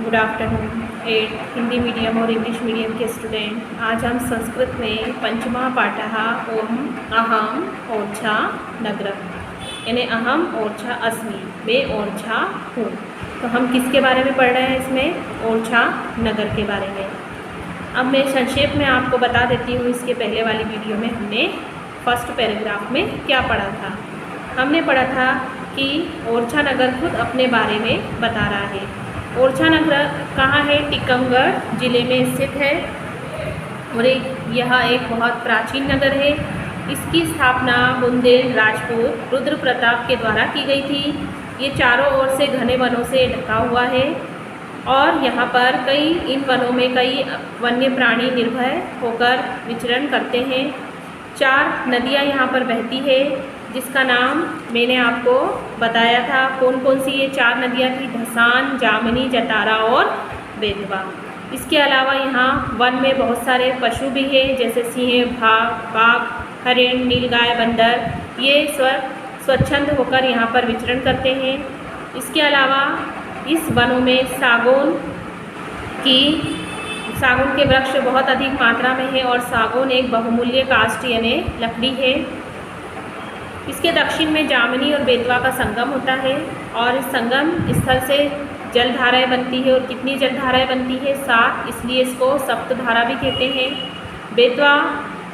Good afternoon 8 Hindi medium और English medium के student. आज हम संस्कृत में पंचमा पाठः ओम अहम ओर्छा नगर यानी अहम ओर्छा अस्मि, मैं ओर्छा हूँ। तो हम किसके बारे में पढ़ रहे हैं इसमें? ओर्छा नगर के बारे में। अब मैं संक्षेप में आपको बता देती हूँ, इसके पहले वाली वीडियो में हमने फर्स्ट पैराग्राफ में क्या पढ़ा था। हमने पढ़ा था कि ओरछा नगर खुद अपने बारे में बता रहा है। ओरछा नगर कहाँ है? टीकमगढ़ जिले में स्थित है और यह एक बहुत प्राचीन नगर है। इसकी स्थापना बुंदेल राजपूत रुद्र प्रताप के द्वारा की गई थी। ये चारों ओर से घने वनों से ढका हुआ है और यहाँ पर इन वनों में कई वन्य प्राणी निर्भय होकर विचरण करते हैं। 4 नदियाँ यहाँ पर बहती है, जिसका नाम मैंने आपको बताया था। कौन कौन सी ये 4 नदियाँ थी? धसान, जामनी, जतारा और बेतवा। इसके अलावा यहाँ वन में बहुत सारे पशु भी हैं, जैसे सिंह, बाघ, हरिण, नीलगाय, बंदर। ये स्वच्छंद होकर यहाँ पर विचरण करते हैं। इसके अलावा इस वनों में सागौन के वृक्ष बहुत अधिक मात्रा में है और सागौन एक बहुमूल्य काष्ठ यानी लकड़ी है। इसके दक्षिण में जामनी और बेतवा का संगम होता है और इस संगम स्थल से जलधाराएँ बनती है। और कितनी जलधाराएँ बनती है? 7, इसलिए इसको सप्तधारा भी कहते हैं। बेतवा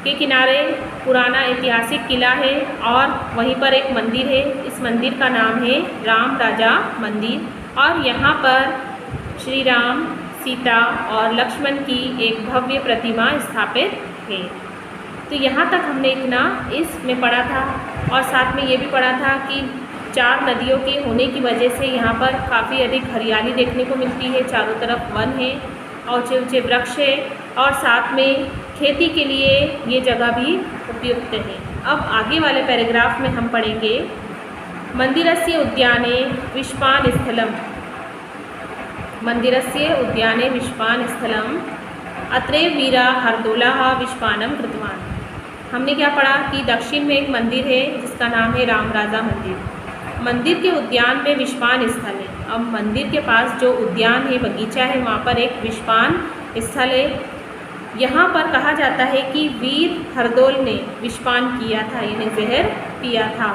के किनारे पुराना ऐतिहासिक किला है और वहीं पर एक मंदिर है। इस मंदिर का नाम है राम राजा मंदिर और यहाँ पर श्री राम, सीता और लक्ष्मण की एक भव्य प्रतिमा स्थापित है। तो यहाँ तक हमने इतना इसमें पढ़ा था और साथ में ये भी पढ़ा था कि 4 नदियों के होने की वजह से यहाँ पर काफ़ी अधिक हरियाली देखने को मिलती है। चारों तरफ वन है और ऊंचे ऊंचे वृक्ष है और साथ में खेती के लिए ये जगह भी उपयुक्त है। अब आगे वाले पैराग्राफ में हम पढ़ेंगे मंदिरस्य उद्याने विष्पान स्थलम। मंदिरस्य उद्याने विष्पान स्थलम अत्रैव वीरा हरदोलाः विष्पानं कृतवान्। हमने क्या पढ़ा कि दक्षिण में एक मंदिर है जिसका नाम है राम राजा मंदिर। मंदिर के उद्यान में विष्पान स्थल है। अब मंदिर के पास जो उद्यान है, बगीचा है, वहाँ पर एक विष्पान स्थल है। यहाँ पर कहा जाता है कि वीर हरदोल ने विष्पान किया था, यानी जहर पिया था।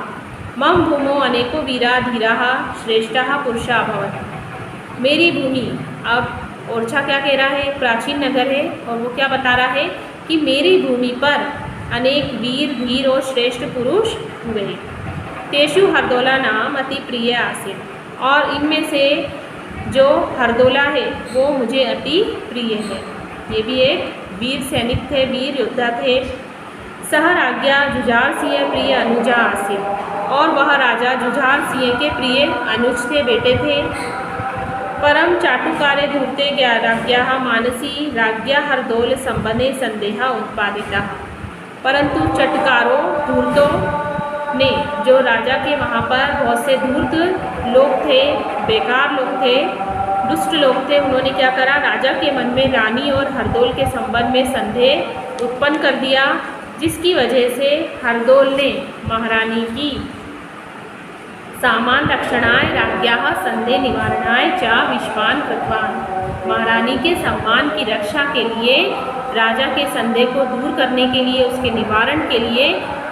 मम भूमो अनेको वीरा धीराः श्रेष्ठाः पुरुषा अभवत्। मेरी भूमि, अब ओरछा क्या कह रहा है? प्राचीन नगर है और वो क्या बता रहा है कि मेरी भूमि पर अनेक वीर, धीर और श्रेष्ठ पुरुष हुए। तेषु हरदोला नाम अति प्रिय आसीत्। और इनमें से जो हरदोला है वो मुझे अति प्रिय है। ये भी एक वीर सैनिक थे, वीर योद्धा थे। सह राज्ञा जुझार सिंह प्रिय अनुजा आसीत्। और वह राजा जुझार सिंह के प्रिय अनुज थे, बेटे थे। परम चाटुकारे धूर्ते राज्ञाः मानसी राज्ञा हरदोल संबंधे संदेह उत्पादितः। परंतु चटकारों, धूर्तों ने, जो राजा के वहाँ पर बहुत से धूर्त लोग थे, बेकार लोग थे, दुष्ट लोग थे, उन्होंने क्या करा? राजा के मन में रानी और हरदोल के संबंध में संदेह उत्पन्न कर दिया, जिसकी वजह से हरदोल ने महारानी की सामान रक्षणाय राज्ञाः संदेह निवारणाय च विष्पान कृतवान्। महारानी के सम्मान की रक्षा के लिए, राजा के संदेह को दूर करने के लिए, उसके निवारण के लिए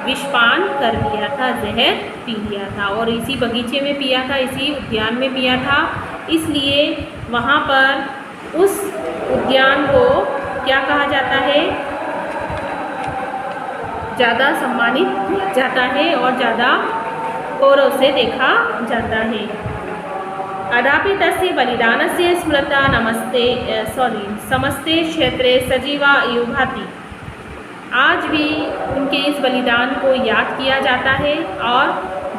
विष्पान कर लिया था, जहर पी लिया था और इसी बगीचे में पिया था, इसी उद्यान में पिया था। इसलिए वहाँ पर उस उद्यान को क्या कहा जाता है? ज़्यादा सम्मानित किया जाता है और ज़्यादा गौरव से देखा जाता है। अदापि तस्य बलिदानस्य स्मृता समस्ते क्षेत्रे सजीवा इव भाति। आज भी उनके इस बलिदान को याद किया जाता है और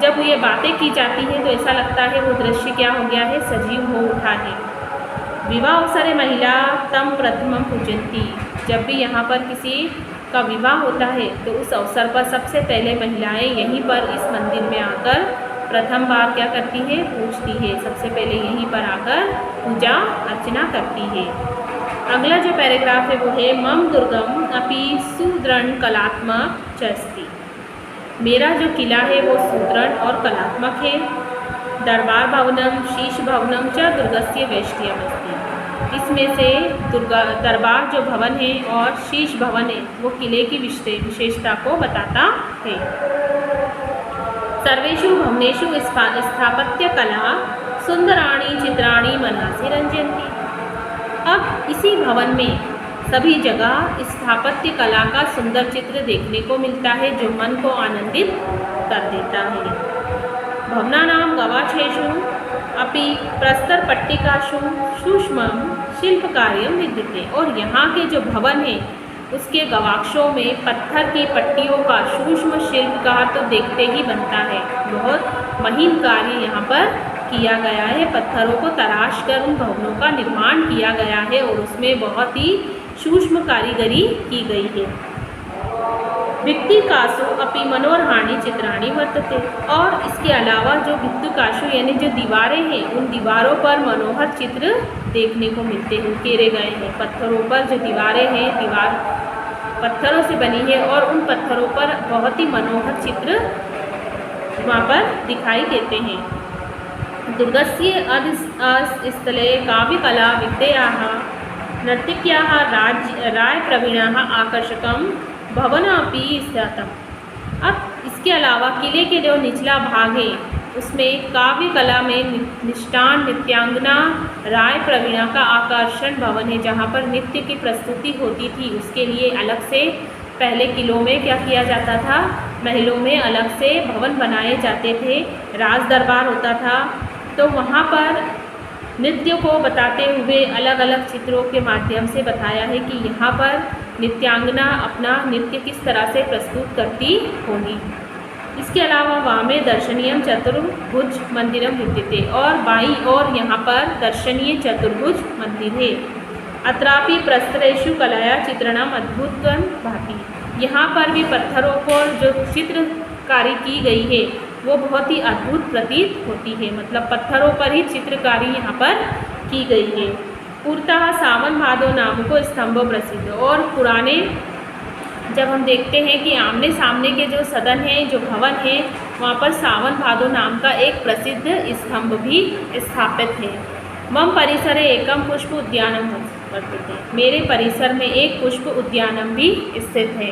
जब ये बातें की जाती हैं तो ऐसा लगता है वो दृश्य क्या हो गया है? सजीव हो उठा है। विवाह अवसरे महिला तम प्रथमम पूजन्ति। जब भी यहाँ पर किसी का विवाह होता है तो उस अवसर पर सबसे पहले महिलाएं यहीं पर इस मंदिर में आकर प्रथम बार क्या करती है? पूजती है। सबसे पहले यहीं पर आकर पूजा अर्चना करती है। अगला जो पैराग्राफ है वो है मम दुर्गम अपि सुदृढ़ कलात्मक च अस्ति। मेरा जो किला है वो सुदृढ़ और कलात्मक है। दरबार भवनम शीश भवनम च दुर्गस्य वेष्टियमस्ति। इसमें से दरबार जो भवन है और शीश भवन है वो किले की विशेषता को बताता है। सर्वेषु भवनेषु स्थापत्य कला सुंदराणी चित्राणी मनसि रंजयन्ति। अब इसी भवन में सभी जगह स्थापत्य कला का सुंदर चित्र देखने को मिलता है जो मन को आनंदित कर देता है। भवनानां गवाक्षेषु अपि प्रस्तरपट्टिकासु सूक्ष्मं शिल्पकार्यं विद्यते। और यहाँ के जो भवन है उसके गवाक्षों में पत्थर की पट्टियों का सूक्ष्म शिल्पकार तो देखते ही बनता है। बहुत महीन कार्य यहाँ पर किया गया है। पत्थरों को तराश कर उन भवनों का निर्माण किया गया है और उसमें बहुत ही सूक्ष्म कारीगरी की गई है। भित्तिकासु अपि मनोरहाणि चित्राणि वर्तते। और इसके अलावा जो भित्तिकासु यानी जो दीवारें हैं उन दीवारों पर मनोहर चित्र देखने को मिलते हैं, उकेरे गए हैं। पत्थरों पर जो दीवारें हैं, दीवार पत्थरों से बनी है और उन पत्थरों पर बहुत ही मनोहर चित्र वहाँ पर दिखाई देते हैं। दुर्गस्य अधस्थले काव्यकला विद्यायाः नर्तक्याः रायप्रवीणाः आकर्षकं भवनमपि स्यातम्। अब इसके अलावा किले के जो निचला भाग है उसमें काव्य कला में निष्ठान नृत्यांगना राय प्रवीणा का आकर्षण भवन है, जहाँ पर नृत्य की प्रस्तुति होती थी। उसके लिए अलग से पहले किलों में क्या किया जाता था, महलों में अलग से भवन बनाए जाते थे। राज दरबार होता था तो वहाँ पर नृत्य को बताते हुए अलग अलग चित्रों के माध्यम से बताया है कि यहाँ पर नृत्यांगना अपना नृत्य किस तरह से प्रस्तुत करती होगी। इसके अलावा वामे दर्शनीय चतुर्भुज मंदिरम विद्यते। और बाईं ओर यहाँ पर दर्शनीय चतुर्भुज मंदिर है। अत्रापि प्रस्तरेषु कलाया चित्रणम अद्भुतम भाति। यहाँ पर भी पत्थरों पर जो चित्रकारी की गई है वो बहुत ही अद्भुत प्रतीत होती है। मतलब पत्थरों पर ही चित्रकारी यहाँ पर की गई है। पूर्णतः सावन भादो नाम को स्तंभ प्रसिद्ध। और पुराने जब हम देखते हैं कि आमने सामने के जो सदन हैं, जो भवन है, वहाँ पर सावन भादो नाम का एक प्रसिद्ध स्तंभ भी स्थापित है। मम परिसरे एकम पुष्प उद्यानम वर्तते। मेरे परिसर में एक पुष्प उद्यानम भी स्थित है।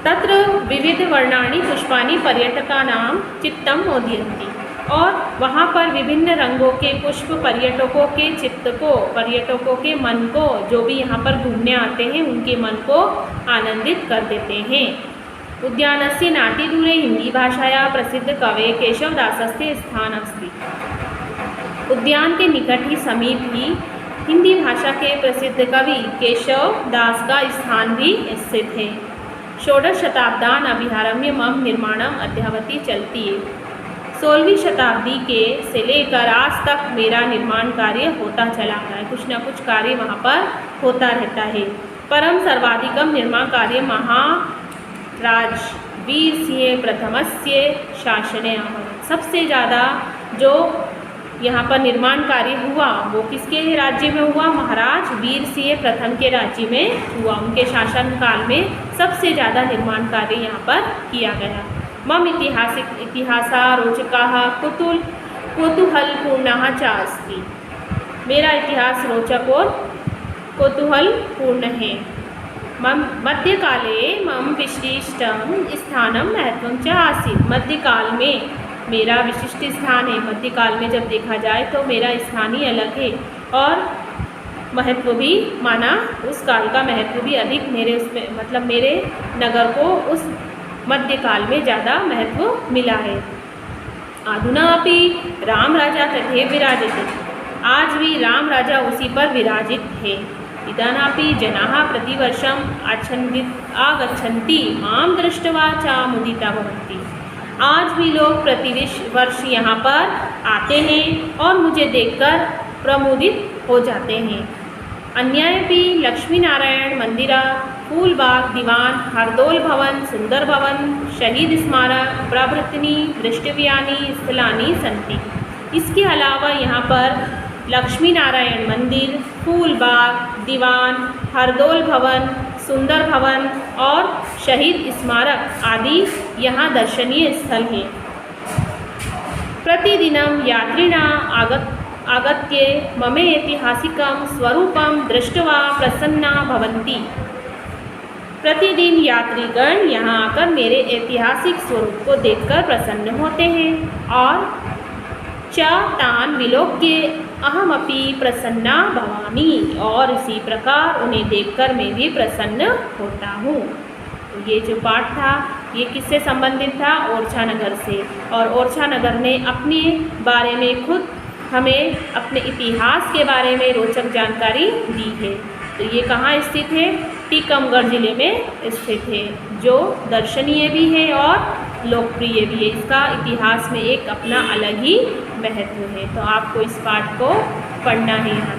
तत्र विविध वर्णानि पुष्पाणि पर्यटकानां चित्तं मोदयन्ति। और वहाँ पर विभिन्न रंगों के पुष्प पर्यटकों के चित्त को, पर्यटकों के मन को, जो भी यहाँ पर घूमने आते हैं उनके मन को आनंदित कर देते हैं। उद्यानस्य नातिदूरे हिंदी भाषाया प्रसिद्ध कवये केशवदासस्य स्थान अस्ति। उद्यान के निकट ही समीप ही हिंदी भाषा के प्रसिद्ध कवि केशव दास का स्थान भी स्थित है। षोडश शताब्दान अभिहारम्य मम निर्माणम अद्यावधि चलती है। 16वीं शताब्दी के से लेकर आज तक मेरा निर्माण कार्य होता चला आ रहा है। कुछ न कुछ कार्य वहाँ पर होता रहता है। परम सर्वाधिकम निर्माण कार्य महाराज वीर सिंह प्रथमस्य शासने अभवत्। सबसे ज़्यादा जो यहाँ पर निर्माण कार्य हुआ वो किसके राज्य में हुआ, महाराज वीर सिंह प्रथम के राज्य में हुआ। उनके शासनकाल में सबसे ज़्यादा निर्माण कार्य यहाँ पर किया गया। मम इतिहासा रोचकाः कौतूहलपूर्णः च अस्ति। मेरा इतिहास रोचक और कौतूहलपूर्ण है। मध्यकाले मम विशिष्टं स्थानं महत्वं च आसीत्। मध्यकाल में मेरा विशिष्ट स्थान है। मध्यकाल में जब देखा जाए तो मेरा स्थान ही अलग है और महत्व भी माना, उस काल का महत्व भी अधिक मेरे उसमें, मतलब मेरे नगर को उस मध्यकाल में ज़्यादा महत्व मिला है। अधुना अपि राम राजा तथे विराजित। आज भी राम राजा उसी पर विराजित है। इदानीं जनाः प्रतिवर्षम् आगच्छन्ति मां दृष्ट्वा च मुदिता भवन्ति। आज भी लोग वर्ष यहाँ पर आते हैं और मुझे देखकर प्रमुदित हो जाते हैं। अन्यापि लक्ष्मी नारायण मंदिरा, फूलबाग दीवान, हरदोल भवन, सुंदर भवन, शहीद स्मारक प्रभृतीनि दृष्टव्यानि स्थलानि सन्ति। इसके अलावा यहाँ पर लक्ष्मी नारायण मंदिर, फूलबाग दीवान, हरदोल भवन, सुंदर भवन और शहीद स्मारक आदि यहाँ दर्शनीय स्थल हैं। प्रतिदिनं यात्रिणाः आगत्य मम ऐतिहासिकं स्वरूपं दृष्ट्वा प्रसन्ना भवन्ति। प्रतिदिन यात्रीगण यहाँ आकर मेरे ऐतिहासिक स्वरूप को देखकर प्रसन्न होते हैं और च तान् विलोक्य अहमपि प्रसन्ना भवामि, और इसी प्रकार उन्हें देखकर मैं भी प्रसन्न होता हूँ। तो ये जो पाठ था ये किससे संबंधित था? ओरछा नगर से। और ओरछा नगर ने अपने बारे में खुद हमें अपने इतिहास के बारे में रोचक जानकारी दी है। तो ये कहाँ स्थित है? टीकमगढ़ जिले में स्थित है, जो दर्शनीय भी है और लोकप्रिय भी है। इसका इतिहास में एक अपना अलग ही महत्व है। तो आपको इस पाठ को पढ़ना है यहाँ।